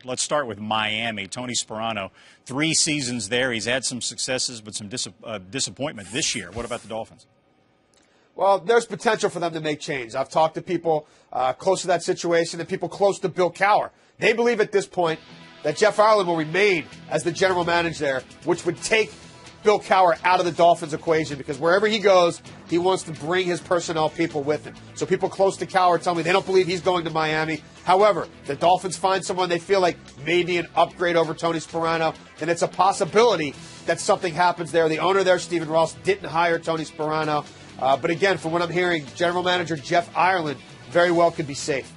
Let's start with Miami. Tony Sparano, 3 seasons there. He's had some successes, but some disappointment this year. What about the Dolphins? Well, there's potential for them to make change. I've talked to people close to that situation and people close to Bill Cowher. They believe at this point that Jeff Ireland will remain as the general manager there, which would take Bill Cowher out of the Dolphins equation because wherever he goes, he wants to bring his personnel people with him. So people close to Cowher tell me they don't believe he's going to Miami. However, the Dolphins find someone they feel like may be an upgrade over Tony Sparano, then it's a possibility that something happens there. The owner there, Stephen Ross, didn't hire Tony Sparano. But again, from what I'm hearing, general manager Jeff Ireland very well could be safe.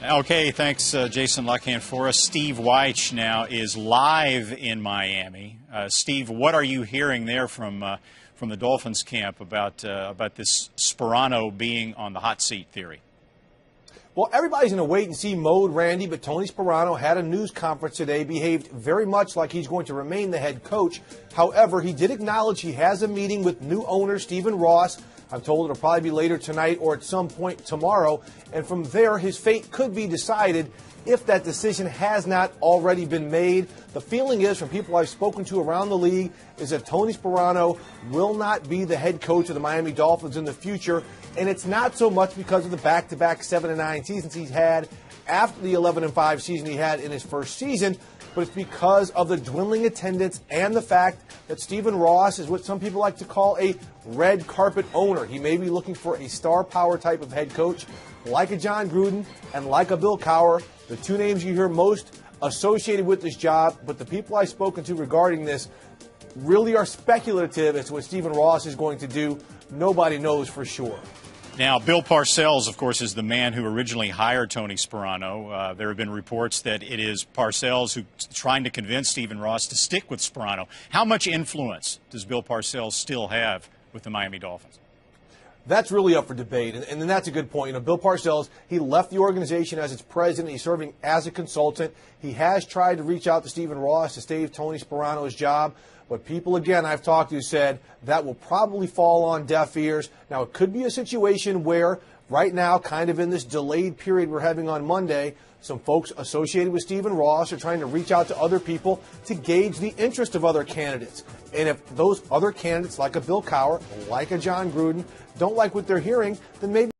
Okay, thanks, Jason Luckhand for us. Steve Wyche now is live in Miami. Steve, what are you hearing there from the Dolphins camp about this Sparano being on the hot seat theory? Well, everybody's in a wait-and-see mode, Randy, but Tony Sparano had a news conference today, behaved very much like he's going to remain the head coach. However, he did acknowledge he has a meeting with new owner Stephen Ross. I'm told it'll probably be later tonight or at some point tomorrow. And from there, his fate could be decided if that decision has not already been made. The feeling is, from people I've spoken to around the league, is that Tony Sparano will not be the head coach of the Miami Dolphins in the future. And it's not so much because of the back-to-back 7-9 seasons he's had after the 11-5 season he had in his first season, but it's because of the dwindling attendance and the fact that Stephen Ross is what some people like to call a red carpet owner. He may be looking for a star power type of head coach like a John Gruden and like a Bill Cowher, the two names you hear most associated with this job. But the people I've spoken to regarding this really are speculative as to what Stephen Ross is going to do. Nobody knows for sure. Now, Bill Parcells, of course, is the man who originally hired Tony Sparano. There have been reports that it is Parcells who's trying to convince Stephen Ross to stick with Sparano. How much influence does Bill Parcells still have with the Miami Dolphins? That's really up for debate, and that's a good point. You know, Bill Parcells, he left the organization as its president. He's serving as a consultant. He has tried to reach out to Stephen Ross to save Tony Sparano's job. But people, again, I've talked to said that will probably fall on deaf ears. Now, it could be a situation where right now, kind of in this delayed period we're having on Monday, some folks associated with Stephen Ross are trying to reach out to other people to gauge the interest of other candidates. And if those other candidates, like a Bill Cowher, like a John Gruden, don't like what they're hearing, then maybe